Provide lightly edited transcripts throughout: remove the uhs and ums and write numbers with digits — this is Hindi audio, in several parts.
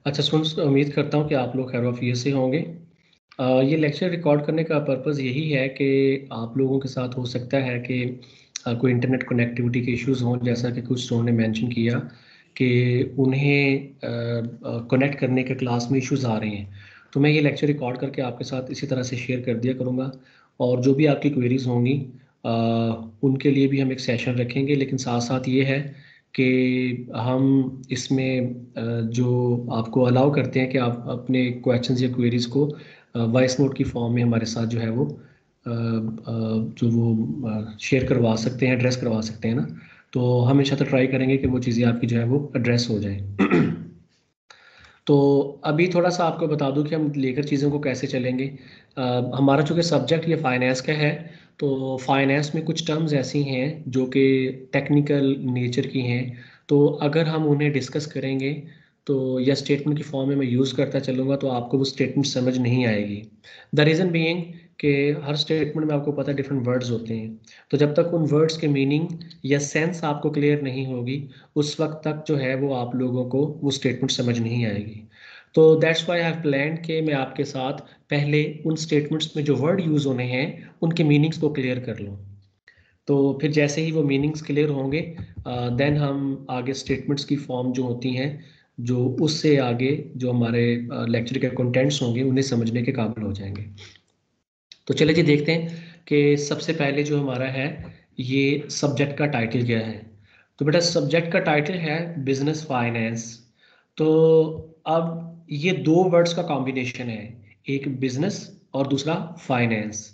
अच्छा उम्मीद करता हूँ कि आप लोग खैर वाफियत से होंगे। ये लेक्चर रिकॉर्ड करने का पर्पज़ यही है कि आप लोगों के साथ हो सकता है कि कोई इंटरनेट कनेक्टिविटी के इश्यूज हों, जैसा कि कुछ स्टूडेंट ने मेंशन किया कि उन्हें कनेक्ट करने के क्लास में इश्यूज आ रहे हैं। तो मैं ये लेक्चर रिकॉर्ड करके आपके साथ इसी तरह से शेयर कर दिया करूँगा, और जो भी आपकी क्वेरीज होंगी अ, उनके लिए भी हम एक सेशन रखेंगे। लेकिन साथ साथ ये है कि हम इसमें जो आपको अलाउ करते हैं कि आप अपने क्वेश्चंस या क्वेरीज को वॉइस नोट की फॉर्म में हमारे साथ जो है वो जो वो शेयर करवा सकते हैं, एड्रेस करवा सकते हैं ना। तो हमेशा तो ट्राई करेंगे कि वो चीज़ें आपकी जो है वो एड्रेस हो जाए। तो अभी थोड़ा सा आपको बता दूं कि हम लेकर चीज़ों को कैसे चलेंगे। हमारा चूँकि सब्जेक्ट ये फाइनेंस का है, तो फाइनेंस में कुछ टर्म्स ऐसी हैं जो कि टेक्निकल नेचर की हैं। तो अगर हम उन्हें डिस्कस करेंगे तो या स्टेटमेंट की फॉर्म में मैं यूज़ करता चलूँगा तो आपको वो स्टेटमेंट समझ नहीं आएगी। द रीज़न बीइंग कि हर स्टेटमेंट में आपको पता है डिफरेंट वर्ड्स होते हैं। तो जब तक उन वर्ड्स के मीनिंग या सेंस आपको क्लियर नहीं होगी, उस वक्त तक जो है वो आप लोगों को वो स्टेटमेंट समझ नहीं आएगी। तो that's why I have planned कि मैं आपके साथ पहले उन स्टेटमेंट्स में जो वर्ड यूज़ होने हैं उनके मीनिंग्स को क्लियर कर लूँ। तो फिर जैसे ही वो मीनिंग्स क्लियर होंगे, देन हम आगे स्टेटमेंट्स की फॉर्म जो होती हैं, जो उससे आगे जो हमारे लेक्चर के कंटेंट्स होंगे उन्हें समझने के काबिल हो जाएंगे। तो चलिए जी देखते हैं कि सबसे पहले जो हमारा है ये सब्जेक्ट का टाइटल क्या है। तो बेटा सब्जेक्ट का टाइटल है बिजनेस फाइनेंस। तो अब ये दो वर्ड्स का कॉम्बिनेशन है, एक बिजनेस और दूसरा फाइनेंस।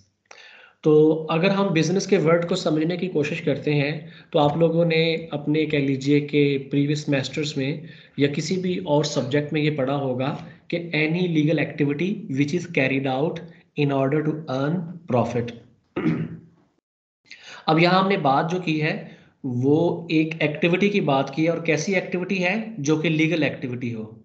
तो अगर हम बिजनेस के वर्ड को समझने की कोशिश करते हैं तो आप लोगों ने अपने कह लीजिए कि प्रीवियस सेमेस्टर्स में या किसी भी और सब्जेक्ट में ये पढ़ा होगा कि any legal activity which is carried out in order to earn profit. अब यहाँ हमने बात जो की है वो एक एक्टिविटी की बात की है, और कैसी एक्टिविटी है, जो कि लीगल एक्टिविटी हो।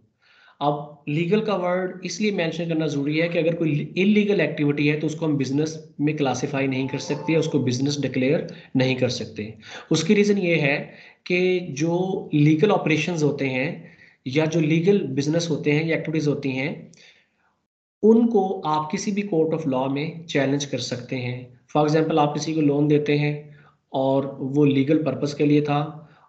अब लीगल का वर्ड इसलिए मेंशन करना जरूरी है कि अगर कोई इलीगल एक्टिविटी है तो उसको हम बिजनेस में क्लासिफाई नहीं कर सकते, उसको बिजनेस डिक्लेयर नहीं कर सकते। उसकी रीजन ये है कि जो लीगल ऑपरेशंस होते हैं या जो लीगल बिजनेस होते हैं या एक्टिविटीज होती हैं, उनको आप किसी भी कोर्ट ऑफ लॉ में चैलेंज कर सकते हैं। फॉर एग्जांपल आप किसी को लोन देते हैं और वो लीगल पर्पस के लिए था,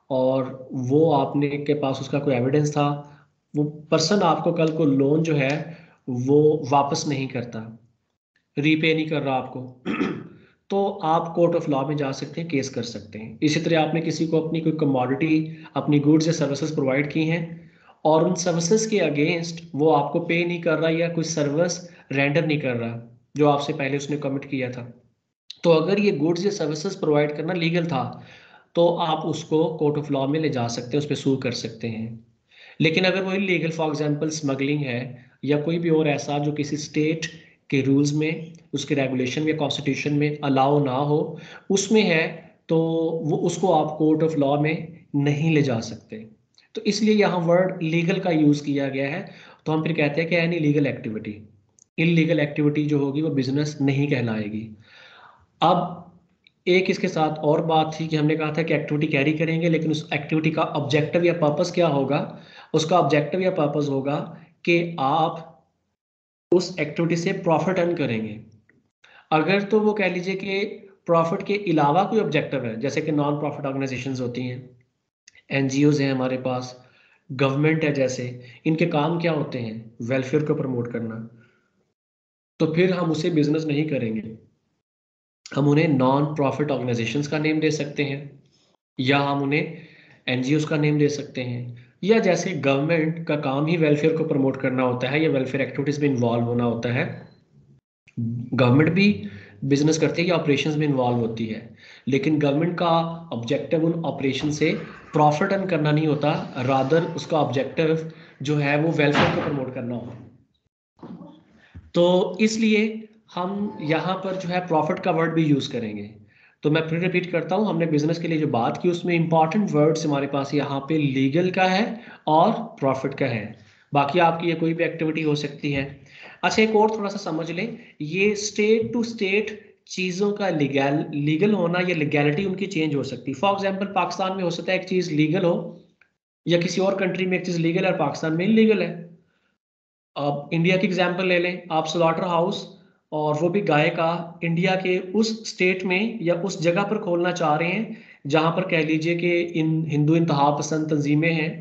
और वो आपने के पास उसका कोई एविडेंस था, वो पर्सन आपको कल को लोन जो है वो वापस नहीं करता, रीपे नहीं कर रहा आपको, तो आप कोर्ट ऑफ लॉ में जा सकते हैं, केस कर सकते हैं। इसी तरह आपने किसी को अपनी कोई कमोडिटी, अपनी गुड्स या सर्विसेज प्रोवाइड की हैं, और उन सर्विसेज के अगेंस्ट वो आपको पे नहीं कर रहा या कोई सर्विस रेंडर नहीं कर रहा जो आपसे पहले उसने कमिट किया था, तो अगर ये गुड्स या सर्विसेज प्रोवाइड करना लीगल था तो आप उसको कोर्ट ऑफ लॉ में ले जा सकते हैं, उस पर सू कर सकते हैं। लेकिन अगर वो इलीगल, फॉर एग्जांपल स्मगलिंग है या कोई भी और ऐसा जो किसी स्टेट के रूल्स में, उसके रेगुलेशन में, कॉन्स्टिट्यूशन में अलाउ ना हो, उसमें है, तो वो उसको आप कोर्ट ऑफ लॉ में नहीं ले जा सकते। तो इसलिए यहाँ वर्ड लीगल का यूज किया गया है। तो हम फिर कहते हैं कि any legal activity, illegal activity जो होगी वो बिजनेस नहीं कहलाएगी। अब एक इसके साथ और बात थी कि हमने कहा था कि एक्टिविटी कैरी करेंगे, लेकिन उस एक्टिविटी का ऑब्जेक्टिव या पर्पस क्या होगा। उसका ऑब्जेक्टिव या पर्पस होगा कि आप उस एक्टिविटी से प्रॉफिट अर्न करेंगे। अगर तो वो कह लीजिए कि प्रॉफिट के अलावा कोई ऑब्जेक्टिव है, जैसे कि नॉन प्रॉफिट ऑर्गेनाइजेशंस होती हैं, एनजीओज हैं हमारे पास, गवर्नमेंट है, जैसे इनके काम क्या होते हैं, वेलफेयर को प्रमोट करना, तो फिर हम उसे बिजनेस नहीं करेंगे। हम उन्हें नॉन प्रॉफिट ऑर्गेनाइजेशंस का नेम दे सकते हैं, या हम उन्हें एनजीओज का नेम दे सकते हैं, या जैसे गवर्नमेंट का काम ही वेलफेयर को प्रमोट करना होता है या वेलफेयर एक्टिविटीज में इन्वॉल्व होना होता है, गवर्नमेंट भी बिजनेस करती है या ऑपरेशंस में इन्वॉल्व होती है, लेकिन गवर्नमेंट का ऑब्जेक्टिव उन ऑपरेशन से प्रॉफिट अर्न करना नहीं होता, रादर उसका ऑब्जेक्टिव जो है वो वेलफेयर को प्रमोट करना होता है। तो इसलिए हम यहाँ पर जो है प्रॉफिट का वर्ड भी यूज करेंगे। तो मैं फिर रिपीट करता हूँ, हमने बिजनेस के लिए जो बात की उसमें इंपॉर्टेंट वर्ड्स हमारे पास यहाँ पे लीगल का है और प्रॉफिट का है। बाकी आपकी ये कोई भी एक्टिविटी हो सकती है। अच्छा एक और थोड़ा सा समझ लें, ये स्टेट टू स्टेट चीज़ों का लीगल होना या लीगैलिटी उनकी चेंज हो सकती है। फॉर एग्जाम्पल पाकिस्तान में हो सकता है एक चीज़ लीगल हो, या किसी और कंट्री में एक चीज़ लीगल है और पाकिस्तान में इलीगल है। अब इंडिया की एग्जांपल ले लें आप, स्लॉटर हाउस, और वो भी गाय का, इंडिया के उस स्टेट में या उस जगह पर खोलना चाह रहे हैं जहां पर कह लीजिए कि इन हिंदू इंतहा पसंद तंजीमें हैं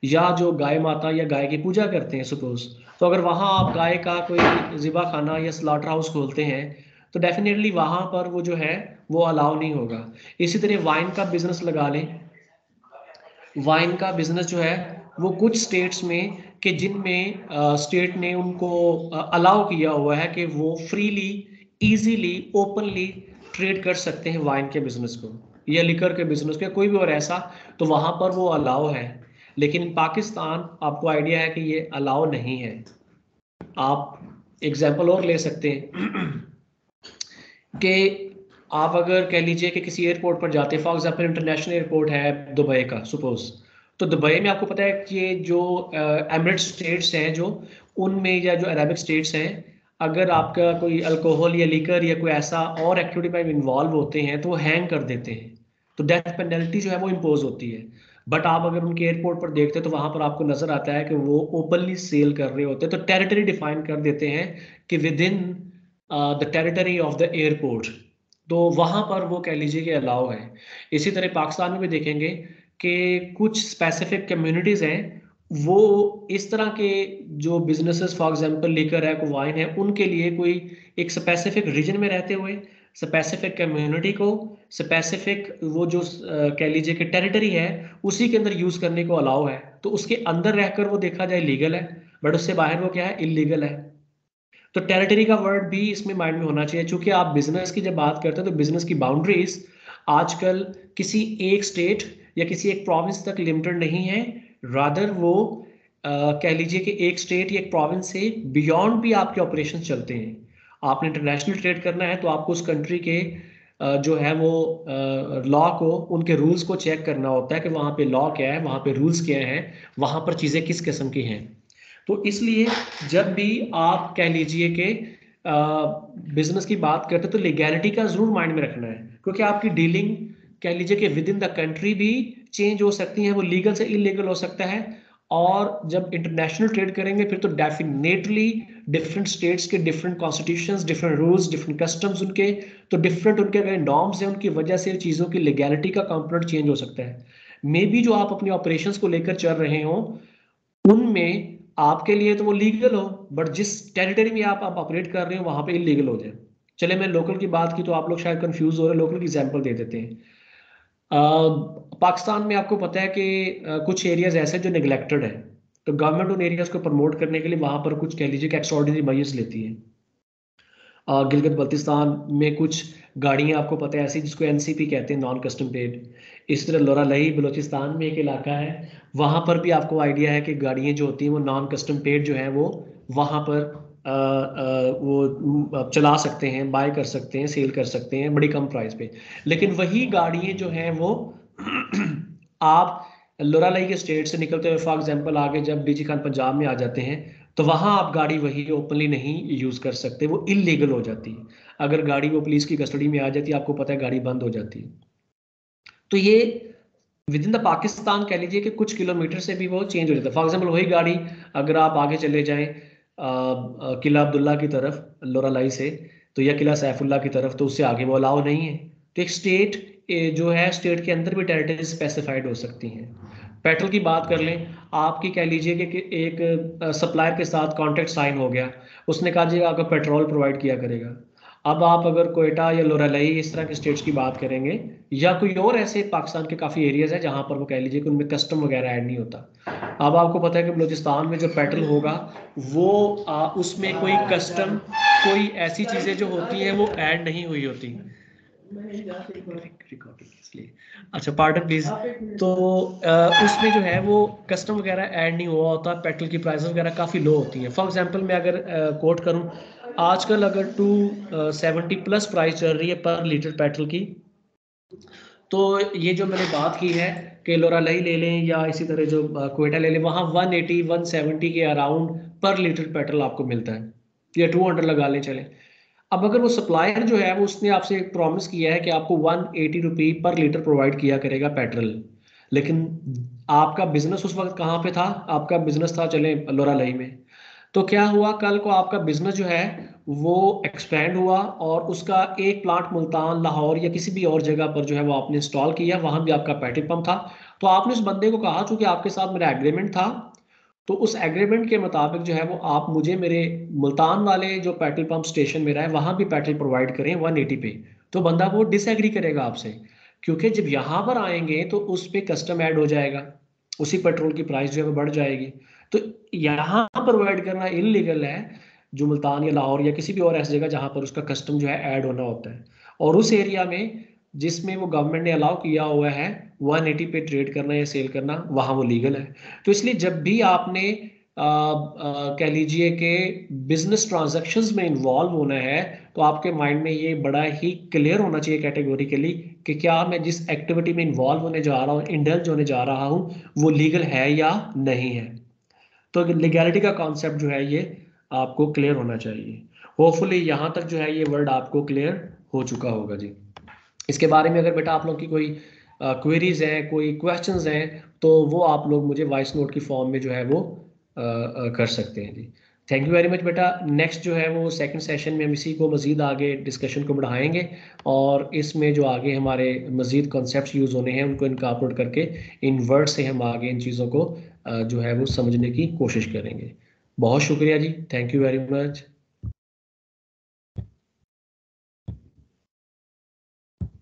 या जो गाय माता या गाय की पूजा करते हैं सपोज। तो अगर वहां आप गाय का कोई ज़िबा खाना या स्लॉटर हाउस खोलते हैं तो डेफिनेटली वहां पर वो जो है वो अलाउ नहीं होगा। इसी तरह वाइन का बिजनेस लगा लें, वाइन का बिजनेस जो है वो कुछ स्टेट्स में कि जिनमें स्टेट ने उनको अलाउ किया हुआ है कि वो फ्रीली, इजीली, ओपनली ट्रेड कर सकते हैं वाइन के बिजनेस को या लिकर के बिजनेस को या कोई भी और ऐसा, तो वहां पर वो अलाउ है। लेकिन पाकिस्तान आपको आइडिया है कि ये अलाउ नहीं है। आप एग्जाम्पल और ले सकते हैं कि आप अगर कह लीजिए कि किसी एयरपोर्ट पर जाते हैं, फॉर एग्जांपल इंटरनेशनल एयरपोर्ट है दुबई का सपोज, तो दुबई में आपको पता है कि ये जो एमिरेट स्टेट्स हैं जो, उनमें या जो अरबिक स्टेट्स हैं, अगर आपका कोई अल्कोहल या लीकर या कोई ऐसा और एक्टिविटी में इन्वॉल्व होते हैं तो वो हैंग कर देते हैं, तो डेथ पेनल्टी जो है वो इम्पोज होती है। बट आप अगर उनके एयरपोर्ट पर देखते हैं तो वहां पर आपको नजर आता है कि वो ओपनली सेल कर रहे होते हैं, तो टेरिटरी डिफाइन कर देते हैं कि with in the territory of the airport, तो वहां पर वो कह लीजिए कि अलाउ है। इसी तरह पाकिस्तान में भी देखेंगे कि कुछ स्पेसिफिक कम्युनिटीज हैं, वो इस तरह के जो बिजनेसेस फॉर एग्जांपल लेकर है, को वाइन है, उनके लिए कोई एक स्पेसिफिक रीजन में रहते हुए स्पेसिफिक कम्युनिटी को स्पेसिफिक वो जो कह लीजिए कि टेरिटरी है उसी के अंदर यूज करने को अलाउ है, तो उसके अंदर रहकर वो देखा जाए लीगल है, बट उससे बाहर वो क्या है, इलीगल है। तो टेरिटरी का वर्ड भी इसमें माइंड में होना चाहिए, क्योंकि आप बिजनेस की जब बात करते हैं तो बिजनेस की बाउंड्रीज आजकल किसी एक स्टेट या किसी एक प्रोविंस तक लिमिटेड नहीं है, रादर वो कह लीजिए कि एक स्टेट या एक प्रोविंस से बियॉन्ड भी आपके ऑपरेशन चलते हैं। आपने इंटरनेशनल ट्रेड करना है तो आपको उस कंट्री के जो है वो लॉ को, उनके रूल्स को चेक करना होता है कि वहाँ पे लॉ क्या है, वहाँ पे रूल्स क्या हैं, वहाँ पर चीज़ें किस किस्म की हैं। तो इसलिए जब भी आप कह लीजिए कि बिजनेस की बात करते हैं तो लीगैलिटी का जरूर माइंड में रखना है, क्योंकि आपकी डीलिंग कह लीजिए कि विद इन द कंट्री भी चेंज हो सकती है, वो लीगल से इलीगल हो सकता है। और जब इंटरनेशनल ट्रेड करेंगे फिर तो डेफिनेटली डिफरेंट स्टेट्स के different constitutions, different rules, different customs उनके, तो डिफरेंट उनके अगर नॉर्म्स हैं उनकी वजह से चीज़ों की लीगैलिटी का कंपोनेंट चेंज हो सकता है। मे बी जो आप अपनी ऑपरेशंस को लेकर चल रहे हो उनमें आपके लिए तो वो लीगल हो, बट जिस टेरिटरी में आप ऑपरेट कर रहे हो वहां पे इलीगल हो जाए। चले मैं लोकल की बात की तो आप लोग शायद कंफ्यूज हो रहे हैं, लोकल की एग्जांपल दे देते हैं। पाकिस्तान में आपको पता है कि कुछ एरियाज ऐसे जो निगलेक्टेड है, तो गवर्नमेंट उन एरियाज को प्रमोट करने के लिए वहां पर कुछ कह लीजिए कि एक्स्ट्राऑर्डिनरी मेजर्स लेती है। गिलगित बल्तिस्तान में कुछ गाड़ियां आपको पता है ऐसी जिसको एनसीपी कहते हैं, नॉन कस्टम पेड। इस तरह लोरा लही बलूचिस्तान में एक इलाका है, वहां पर भी आपको आइडिया है कि गाड़ियां जो होती हैं वो नॉन कस्टम पेड जो है वो वहां पर वो चला सकते हैं, बाय कर सकते हैं, सेल कर सकते हैं बड़ी कम प्राइस पे। लेकिन वही गाड़ियां जो हैं वो आप लोरालाई के स्टेट से निकलते हुए फॉर एग्जांपल आगे जब डीजी खान पंजाब में आ जाते हैं तो वहां आप गाड़ी वही ओपनली नहीं यूज कर सकते, वो इलीगल हो जाती है। अगर गाड़ी वो पुलिस की कस्टडी में आ जाती है आपको पता है गाड़ी बंद हो जाती है। तो ये विद इन द पाकिस्तान कह लीजिए कि कुछ किलोमीटर से भी वो चेंज हो जाता है। फॉर एग्जाम्पल वही गाड़ी अगर आप आगे चले जाएं किला अब्दुल्ला की तरफ लोरालाई से, तो या किला सैफुल्ला की तरफ, तो उससे आगे वो अलाउ नहीं है। तो एक स्टेट जो है स्टेट के अंदर भी टेरिटरी स्पेसिफाइड हो सकती हैं। पेट्रोल की बात कर लें, आपकी कह लीजिए कि एक सप्लायर के साथ कॉन्ट्रैक्ट साइन हो गया, उसने कहा जी आपको पेट्रोल प्रोवाइड किया करेगा। अब आप अगर कोयटा या लोरालाई इस तरह के स्टेट्स की बात करेंगे या कोई और ऐसे पाकिस्तान के काफ़ी एरियाज हैं जहां पर वो कह लीजिए कि उनमें कस्टम वगैरह ऐड नहीं होता। अब आपको पता है कि बलूचिस्तान में जो पेट्रोल होगा वो उसमें कोई कस्टम, कोई ऐसी चीज़ें जो होती हैं वो ऐड नहीं हुई होती। रिकॉर्डिंग इसलिए, अच्छा पार्डन प्लीज। तो उसमें जो है वो कस्टम वगैरह ऐड नहीं हुआ होता, पेट्रोल की प्राइस वगैरह काफ़ी लो होती हैं। फॉर एग्जांपल मैं अगर कोट करूं, आजकल अगर 270 प्लस प्राइस चल रही है पर लीटर पेट्रोल की, तो ये जो मैंने बात की है कि लोरालई ले लें या इसी तरह जो कोयटा ले लें, वहाँ 180 170 के अराउंड पर लीटर पेट्रोल आपको मिलता है, या 200 लगा लें चले। अब अगर वो सप्लायर जो है वो उसने आपसे एक प्रॉमिस किया है कि आपको 180 रुपये पर लीटर प्रोवाइड किया करेगा पेट्रोल, लेकिन आपका बिजनेस उस वक्त कहाँ पे था, आपका बिजनेस था चले लोरालई में, तो क्या हुआ, कल को आपका बिजनेस जो है वो एक्सपेंड हुआ और उसका एक प्लांट मुल्तान, लाहौर या किसी भी और जगह पर जो है वो आपने इंस्टॉल किया, वहां भी आपका पेट्रोल पंप था। तो आपने उस बंदे को कहा, चूंकि आपके साथ मेरा एग्रीमेंट था, तो उस एग्रीमेंट के मुताबिक जो है वो आप मुझे मेरे मुल्तान वाले जो पेट्रोल पंप स्टेशन मेरा है वहां भी पेट्रोल प्रोवाइड करें 180 पे। तो बंदा वो डिसएग्री करेगा आपसे, क्योंकि जब यहाँ पर आएंगे तो उस पे कस्टम ऐड हो जाएगा, उसी पेट्रोल की प्राइस जो है वो बढ़ जाएगी। तो यहाँ प्रोवाइड करना इलीगल है, जो मुल्तान या लाहौर या किसी भी और ऐसी जगह जहाँ पर उसका कस्टम जो है ऐड होना होता है, और उस एरिया में जिसमें वो गवर्नमेंट ने अलाउ किया हुआ है 180 पे ट्रेड करना या सेल करना, वहाँ वो लीगल है। तो इसलिए जब भी आपने कह लीजिए कि बिजनेस ट्रांजैक्शंस में इन्वॉल्व होना है, तो आपके माइंड में ये बड़ा ही क्लियर होना चाहिए कैटेगोरिकली कि क्या मैं जिस एक्टिविटी में इन्वॉल्व होने जा रहा हूँ, इंडल्ज होने जा रहा हूँ, वो लीगल है या नहीं है। तो लीगैलिटी का कॉन्सेप्ट जो है ये आपको क्लियर होना चाहिए। होपफुली यहाँ तक जो है ये वर्ड आपको क्लियर हो चुका होगा जी। इसके बारे में अगर बेटा आप लोग की कोई क्वेरीज हैं, कोई क्वेश्चंस हैं, तो वो आप लोग मुझे वॉइस नोट की फॉर्म में जो है वो कर सकते हैं जी। थैंक यू वेरी मच बेटा। नेक्स्ट जो है वो सेकंड सेशन में हम इसी को मज़ीद आगे डिस्कशन को बढ़ाएंगे, और इसमें जो आगे हमारे मज़ीद कॉन्सेप्ट्स यूज़ होने हैं उनको इनकॉर्पोरेट करके इन वर्ड से हम आगे इन चीज़ों को जो है वो समझने की कोशिश करेंगे। बहुत शुक्रिया जी, थैंक यू वेरी मच।